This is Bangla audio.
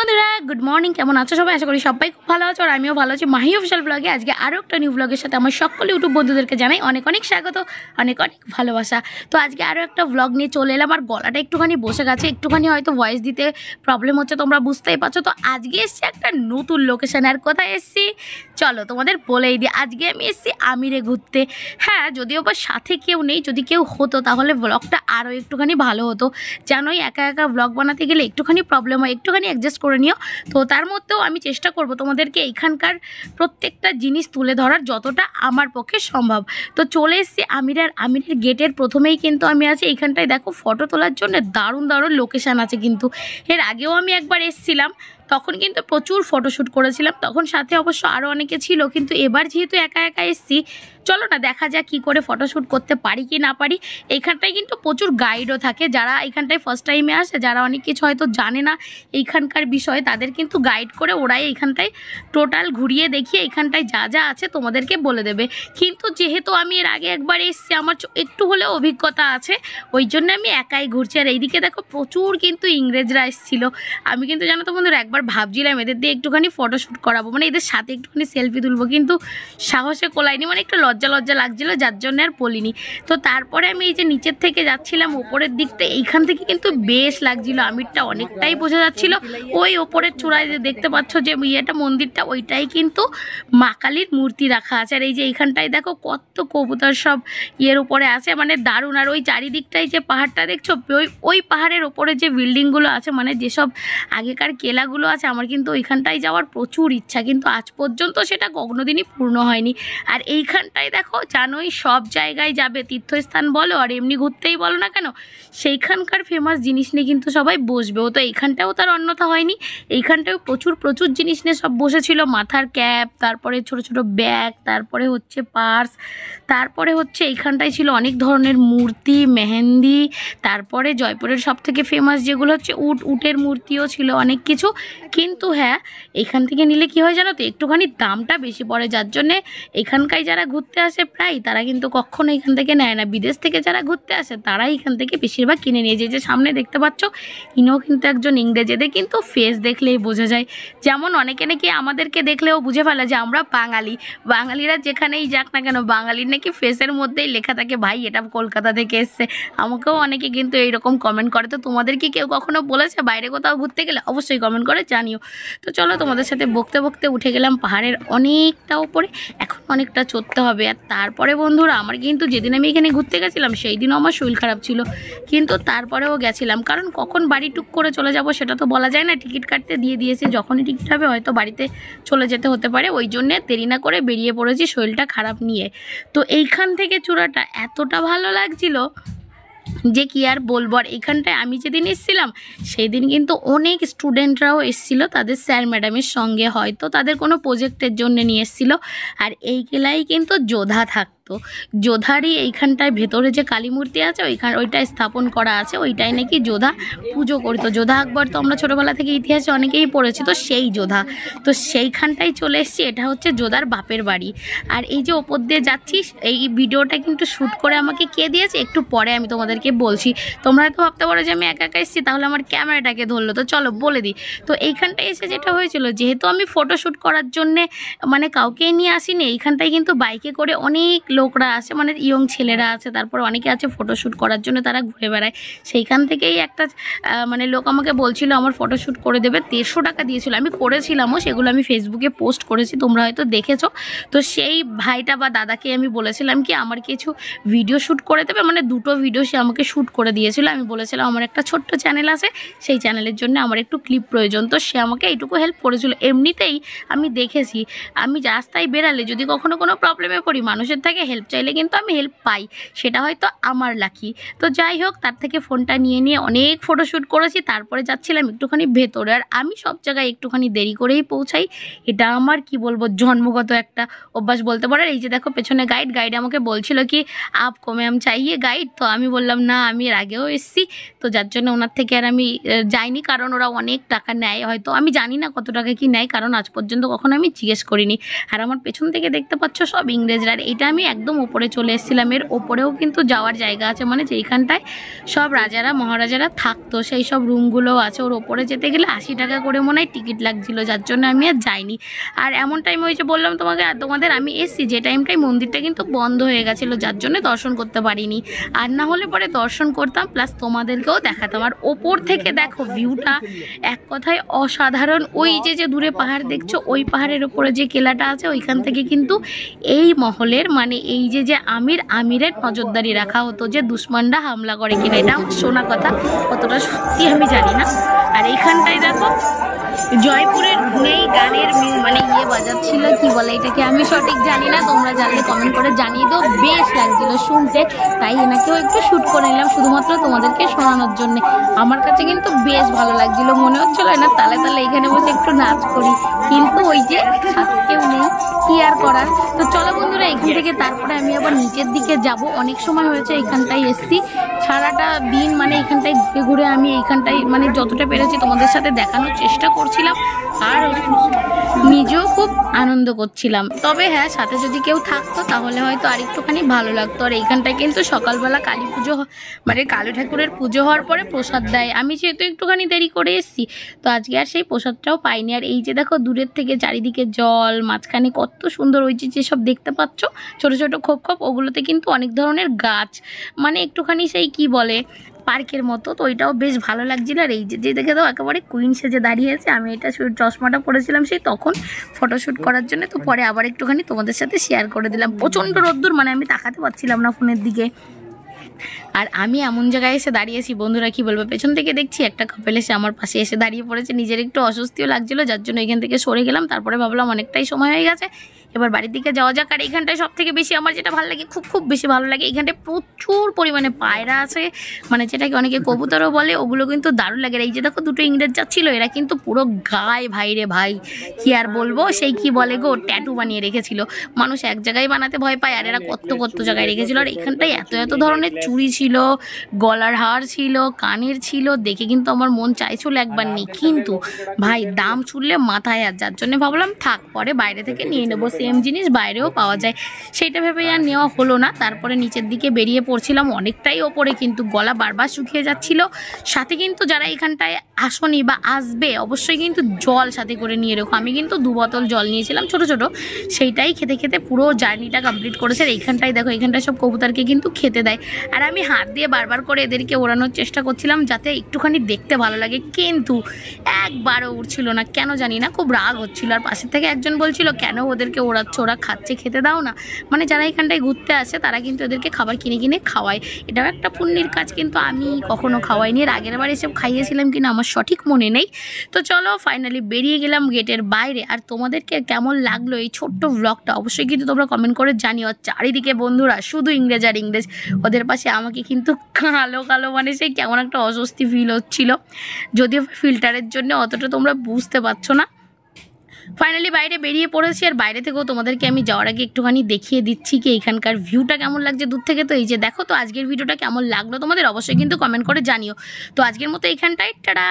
বন্ধুরা গুড মর্নিং, কেমন আছো সবাই? আশা করি সবাই খুব ভালো আছো আর আমিও ভালো আছি। মাহি অফিশিয়াল ব্লগে আজকে আরও একটা নিউ ব্লগের সাথে আমার সকল ইউটিউব বন্ধুদেরকে জানাই অনেক অনেক স্বাগত, অনেক অনেক ভালোবাসা। তো আজকে আরও একটা ব্লগ নিয়ে চলে এলাম। আর গলাটা একটুখানি বসে গেছে, একটুখানি হয়তো ভয়েস দিতে প্রবলেম হচ্ছে, তোমরা বুঝতেই পারছো। তো আজকে এসছি একটা নতুন লোকেশানে। আর কোথায় এসছি চলো তোমাদের বলেই দিই। আজকে আমি এসছি আমিরে ঘুরতে। হ্যাঁ, যদিও বা সাথে কেউ নেই, যদি কেউ হতো তাহলে ব্লগটা আরও একটুখানি ভালো হতো। জানোই একা একা ব্লগ বানাতে গেলে একটুখানি প্রবলেম হয়, একটুখানি অ্যাডজাস্ট করে নিও। তো তার মধ্যেও আমি চেষ্টা করব তোমাদেরকে এইখানকার প্রত্যেকটা জিনিস তুলে ধরার যতটা আমার পক্ষে সম্ভব। তো চলে এসেছি আমিরের গেটের প্রথমেই কিন্তু আমি আছি এইখানটায়। দেখো ফটো তোলার জন্য দারুণ দারুণ লোকেশান আছে। কিন্তু এর আগেও আমি একবার এসেছিলাম, তখন কিন্তু প্রচুর ফটোশ্যুট করেছিলাম, তখন সাথে অবশ্য আরও অনেকে ছিল। কিন্তু এবার যেহেতু একা একা এসেছি, চলো না দেখা যাক কী করে ফটোশ্যুট করতে পারি কি না পারি। এইখানটায় কিন্তু প্রচুর গাইডও থাকে, যারা এইখানটায় ফার্স্ট টাইমে আসে, যারা অনেক কিছু হয়তো জানে না এইখানকার বিষয়ে, তাদের কিন্তু গাইড করে ওরাই এইখানটায় টোটাল ঘুরিয়ে দেখিয়ে এইখানটায় যা যা আছে তোমাদেরকে বলে দেবে। কিন্তু যেহেতু আমি এর আগে একবার এসেছি, আমার একটু হলেও অভিজ্ঞতা আছে, ওই জন্য আমি একাই ঘুরছি। আর এইদিকে দেখো প্রচুর কিন্তু ইংরেজরা এসেছিলো। আমি কিন্তু জানো তো বন্ধুরা একবার ভাবছিলাম এদের দিয়ে একটুখানি ফটোশ্যুট করাবো, মানে এদের সাথে একটুখানি সেলফি তুলবো, কিন্তু সাহসে কোলাইনি, মানে একটু লজ্জা লজ্জা লাগছিলো, যার জন্য আর বলিনি। তো তারপরে আমি এই যে নিচের থেকে যাচ্ছিলাম ওপরের দিকটা, এইখান থেকে কিন্তু বেশ লাগছিল, আমিরটা অনেকটাই বোঝা যাচ্ছিল। ওই ওপরের চূড়ায় যে দেখতে পাচ্ছ যে ইয়েটা মন্দিরটা, ওইটাই কিন্তু মা কালীর মূর্তি রাখা আছে। আর এই যে এইখানটায় দেখো কত কবুতর সব ইয়ের উপরে আছে, মানে দারুণ। আর ওই চারিদিকটায় যে পাহাড়টা দেখছো, ওই পাহাড়ের ওপরে যে বিল্ডিংগুলো আছে, মানে যেসব আগেকার কেলাগুলো আছে, আমার কিন্তু ওইখানটায় যাওয়ার প্রচুর ইচ্ছা, কিন্তু আজ পর্যন্ত সেটা কোনোদিনই পূর্ণ হয়নি। আর এইখানটায় দেখো জানোই সব জায়গায় যাবে, তীর্থস্থান বলো আর এমনি ঘুরতেই বলো না কেন, সেইখানকার ফেমাস জিনিস নিয়ে কিন্তু সবাই বসবেও। তো এইখানটাও তার অন্যথা হয়নি, এইখানটাও প্রচুর প্রচুর জিনিস নিয়ে সব বসেছিল। মাথার ক্যাপ, তারপরে ছোট ছোট ব্যাগ, তারপরে হচ্ছে পার্স, তারপরে হচ্ছে এইখানটায় ছিল অনেক ধরনের মূর্তি, মেহেন্দি, তারপরে জয়পুরের সবথেকে ফেমাস যেগুলো হচ্ছে উটের মূর্তিও ছিল, অনেক কিছু। কিন্তু হ্যাঁ, এখান থেকে নিলে কি হয় জানো তো, একটুখানি দামটা বেশি পড়ে, যার জন্যে এখানকায় যারা ঘুরতে আসে প্রায়, তারা কিন্তু কখনো এখান থেকে নেয় না। বিদেশ থেকে যারা ঘুরতে আসে তারাই এখান থেকে বেশিরভাগ কিনে নিয়ে যায়। যে সামনে দেখতে পাচ্ছ, ইনিও কিন্তু একজন ইংরেজ। এদের কিন্তু ফেস দেখলেই বোঝা যায়। যেমন অনেকে নাকি আমাদেরকে দেখলেও বুঝে ফেলে যে আমরা বাঙালি। বাঙালিরা যেখানেই যাক না কেন, বাঙালির নাকি ফেসের মধ্যেই লেখা থাকে ভাই এটা কলকাতা থেকে এসছে। আমাকেও অনেকে কিন্তু এইরকম কমেন্ট করে। তো তোমাদের কি কেউ কখনো বলেছে বাইরে কোথাও ঘুরতে গেলে? অবশ্যই কমেন্ট করে জানিও। তো চলো তোমাদের সাথে বকতে বকতে উঠে গেলাম পাহাড়ের অনেকটা উপরে, এখন অনেকটা চড়তে হবে। আর তারপরে বন্ধুরা, আমার কিন্তু যেদিন আমি এখানে ঘুরতে গেছিলাম সেই দিনও আমার শরীর খারাপ ছিল, কিন্তু তারপরেও গেছিলাম, কারণ কখন বাড়ি টুক করে চলে যাব সেটা তো বলা যায় না। টিকিট কাটতে দিয়ে দিয়েছি, যখনই টিকিট হবে হয়তো বাড়িতে চলে যেতে হতে পারে, ওই জন্যে দেরি না করে বেরিয়ে পড়েছি শরীরটা খারাপ নিয়ে। তো এইখান থেকে চূড়াটা এতটা ভালো লাগছিল যে কি আর বলবো। আর এখানটায় আমি যেদিন এসেছিলাম সেই দিন কিন্তু অনেক স্টুডেন্টরাও এসেছিলো তাদের স্যার ম্যাডামের সঙ্গে, হয়তো তাদের কোনো প্রজেক্টের জন্য নিয়ে এসেছিলো। আর এই কেলাই কিন্তু যোধা থাকতো, যোধারই এইখানটায় ভেতরে যে কালী মূর্তি আছে ওইটাই স্থাপন করা আছে, ওইটাই নাকি যোধা পুজো করতো। যোধা আকবর তো আমরা ছোটোবেলা থেকে ইতিহাসে অনেকেই পড়েছি, তো সেই যোধা। তো সেইখানটাই চলে এসেছি, এটা হচ্ছে যোধার বাপের বাড়ি। আর এই যে ওপর দিয়ে যাচ্ছি, এই ভিডিওটা কিন্তু শ্যুট করে আমাকে কে দিয়েছে একটু পরে আমি তোমাদেরকে বলছি। তোমরা হয়তো ভাবতে পারো যে আমি একা একা এসেছি, তাহলে আমার ক্যামেরাটাকে ধরলো। তো চলো বলে দিই। তো এইখানটায় এসে যেটা হয়েছিল, যেহেতু আমি ফটোশ্যুট করার জন্যে মানে কাউকে নিয়ে আসিনি, এইখানটায় কিন্তু বাইকে করে অনেক লোকরা আছে, মানে ইয়ং ছেলেরা আছে, তারপর অনেকে আছে ফটোশ্যুট করার জন্য, তারা ঘুরে বেড়ায়। সেইখান থেকেই একটা মানে লোক আমাকে বলছিল আমার ফটোশ্যুট করে দেবে, 150 টাকা দিয়েছিল। আমি করেছিলামও, সেগুলো আমি ফেসবুকে পোস্ট করেছি, তোমরা হয়তো দেখেছো। তো সেই ভাইটা বা দাদাকে আমি বলেছিলাম কি আমার কিছু ভিডিও শ্যুট করে দেবে, মানে 2টো ভিডিও সে আমাকে শ্যুট করে দিয়েছিল। আমি বলেছিলাম আমার একটা ছোট্ট চ্যানেল আছে, সেই চ্যানেলের জন্য আমার একটু ক্লিপ প্রয়োজন। তো সে আমাকে এইটুকু হেল্প করেছিল। এমনিতেই আমি দেখেছি, আমি রাস্তায় বেরালে যদি কখনো কোনো প্রবলেমে পড়ি, মানুষের থেকে হেল্প চাইলে কিন্তু আমি হেল্প পাই, সেটা হয়তো আমার লাকি। তো যাই হোক, তার থেকে ফোনটা নিয়ে অনেক ফটোশ্যুট করেছি। তারপরে যাচ্ছিলাম একটুখানি ভেতরে। আর আমি সব জায়গায় একটুখানি দেরি করেই পৌঁছাই, এটা আমার কি বলবো জন্মগত একটা অভ্যাস বলতে পারো। এই যে দেখো পেছনে গাইড আমাকে বলছিল কি আপ কমে আম চাইয়ে গাইড, তো আমি বললাম না, আমি এর আগেও এসেছি, তো যার জন্য ওনার থেকে আর আমি যাইনি, কারণ ওরা অনেক টাকা নেয়, হয়তো আমি জানি না কত টাকা কি নেয়, কারণ আজ পর্যন্ত কখনো আমি জিজ্ঞেস করিনি। আর আমার পেছন থেকে দেখতে পাচ্ছ সব ইংরেজরা, এটা আমি একদম ওপরে চলে এসেছিলাম। এর ওপরেও কিন্তু যাওয়ার জায়গা আছে, মানে যেইখানটায় সব রাজারা মহারাজারা থাকতো সেই সব রুমগুলোও আছে। ওর ওপরে যেতে গেলে 80 টাকা করে মনে হয় টিকিট লাগছিল, যার জন্য আমি আর যাইনি। আর এমন টাইম হয়েছে বললাম তোমাদের আমি এসছি যে টাইমটাই মন্দিরটা কিন্তু বন্ধ হয়ে গেছিলো, যার জন্য দর্শন করতে পারিনি। আর না হলে পরে দর্শন করতাম, প্লাস তোমাদেরকেও দেখাতাম। আর ওপর থেকে দেখো ভিউটা এক কথায় অসাধারণ। ওই যে দূরে পাহাড় দেখছো, ওই পাহাড়ের ওপরে যে কেলাটা আছে ওইখান থেকে কিন্তু এই মহলের মানে এই যে আমিরের নজরদারি রাখা হতো, যে দুশ্মনরা হামলা করে কিনা। এটা আমার শোনা কথা, কতটা সত্যি আমি জানি না। আর এইখানটায় দেখো জয়পুরের ধুনেই গানের মানে বাজাচ্ছিল, কি বলে এটাকে আমি সঠিক জানি না, তোমরা জানলে কমেন্ট করে জানিয়ে দাও। বেশ লাগছিল শুনতে, তাই এনাকেও একটু শ্যুট করে নিলাম শুধুমাত্র তোমাদেরকে শোনানোর জন্য। আমার কাছে কিন্তু বেশ ভালো লাগছিল, মনে হচ্ছিল না তালে এখানে বসে একটু নাচ করি, কিন্তু ওই যে সাথে কেউ নেই, কি আর করার। তো চলো বন্ধুরা, এখান থেকে তারপরে আমি আবার নিচের দিকে যাব। অনেক সময় হয়েছে এখানটায় এসছি, সারাটা দিন মানে এখানটায় ঘুরে আমি এইখানটায় মানে যতটা পেরেছি তোমাদের সাথে দেখানোর চেষ্টা করছিলাম, আর নিজেও খুব আনন্দ করছিলাম। তবে হ্যাঁ, সাথে যদি কেউ থাকতো তাহলে হয়তো আরেকটুখানি ভালো লাগতো। আর এইখানটায় কিন্তু সকালবেলা কালী পুজো মানে কালী ঠাকুরের পুজো হওয়ার পরে প্রসাদ দেয়। আমি যেহেতু একটুখানি দেরি করে এসেছি, তো আজকে আর সেই প্রসাদটাও পাইনি। আর এই যে দেখো দূরের থেকে চারিদিকে জল, মাঝখানে কত সুন্দর ওই যেসব দেখতে পাচ্ছ ছোট ছোট খোপ ওগুলোতে কিন্তু অনেক ধরনের গাছ, মানে একটুখানি সেই কি বলে পার্কের মতো। তো ওইটাও বেশ ভালো লাগছিল। আর এই যে দেখে দাও একেবারে কুইন সেজে দাঁড়িয়েছে, আমি এটা চশমাটা পরেছিলাম সেই তখন ফটোশ্যুট করার জন্য। তো পরে আবার একটুখানি তোমাদের সাথে শেয়ার করে দিলাম। প্রচণ্ড রোদ্দুর, মানে আমি তাকাতে পারছিলাম না ফোনের দিকে। আর আমি এমন জায়গায় এসে দাঁড়িয়েছি বন্ধুরা, কি বলবো, পেছন থেকে দেখছি একটা কাপেল এসে আমার পাশে এসে দাঁড়িয়ে পড়েছে। নিজের একটু অস্বস্তিও লাগছিল, যার জন্য এখান থেকে সরে গেলাম। তারপরে ভাবলাম অনেকটাই সময় হয়ে গেছে, এবার বাড়ির দিকে যাওয়া যাক। আর এইখানটায় সব থেকে বেশি আমার যেটা ভালো লাগে, খুব বেশি ভালো লাগে, এইখানটায় প্রচুর পরিমাণে পায়রা আছে, মানে যেটাকে অনেকে কবুতরও বলে, ওগুলো কিন্তু দারুণ লাগে। এই যে দেখো দুটো ইংরেজ যাচ্ছিল, এরা কিন্তু পুরো গায়ে ভাই রে ভাই, কি আর বলবো, সেই কি বলে গো, ট্যাটু বানিয়ে রেখেছিল। মানুষ এক জায়গায় বানাতে ভয় পায়, আর এরা কত জায়গায় রেখেছিল। আর এখানটায় এত ধরনের চুড়ি ছিল, গলার হার ছিল, কানের ছিল, দেখে কিন্তু আমার মন চাইছিল একবার নিই, কিন্তু ভাই দাম শুনলে মাথায়, আর যার জন্য ভাবলাম থাক, পরে বাইরে থেকে নিয়ে নেবো। সেম জিনিস বাইরেও পাওয়া যায়, সেইটা ভেবে আর নেওয়া হলো না। তারপরে নিচের দিকে বেরিয়ে পড়ছিলাম, অনেকটাই ওপরে, কিন্তু গলা বারবার শুকিয়ে যাচ্ছিল। সাথে কিন্তু যারা এখানটায় আসনি বা আসবে, অবশ্যই কিন্তু জল সাথে করে নিয়ে রেখো। আমি কিন্তু 2 বোতল জল নিয়েছিলাম ছোট সেইটাই খেতে পুরো জার্নিটা কমপ্লিট করেছে। আর এইখানটায় দেখো, এইখানটায় সব কবুতরকে কিন্তু খেতে দেয়। আর আমি হাত দিয়ে বারবার করে এদেরকে ওড়ানোর চেষ্টা করছিলাম যাতে একটুখানি দেখতে ভালো লাগে, কিন্তু একবারও উড়ছিল না, কেন জানি না, খুব রাগ হচ্ছিল। আর পাশের থেকে একজন বলছিল কেন ওদেরকে ওড়াচ্ছে, ওরা খাচ্ছে, খেতে দাও না। মানে যারা এখানটায় ঘুরতে আসে তারা কিন্তু এদেরকে খাবার কিনে খাওয়ায়, এটাও একটা পুণ্যের কাজ, কিন্তু আমি কখনো খাওয়াইনি। এর আগের বার এসব খাইয়েছিলাম কিনা আমার সঠিক মনে নেই। তো চলো ফাইনালি বেরিয়ে গেলাম গেটের বাইরে। আর তোমাদেরকে কেমন লাগলো এই ছোট্ট ব্লগটা অবশ্যই কিন্তু তোমরা কমেন্ট করে জানিও। চারিদিকে বন্ধুরা শুধু ইংরেজ আর ইংরেজ, ওদের পাশে আমাকে কিন্তু কালো মানে সেই কেমন একটা অস্বস্তি ফিল হচ্ছিল, যদিও ফিল্টারের জন্য অতটা তোমরা বুঝতে পারছো না। ফাইনালি বাইরে বেরিয়ে পড়েছি, আর বাইরে থেকেও তোমাদেরকে আমি যাওয়ার আগে একটুখানি দেখিয়ে দিচ্ছি কি এখানকার ভিউটা কেমন লাগছে দূর থেকে। তো এই যে দেখো, তো আজকের ভিডিওটা কেমন লাগলো তোমাদের অবশ্যই কিন্তু কমেন্ট করে জানিও। তো আজকের মতো এখানটায় টাটা।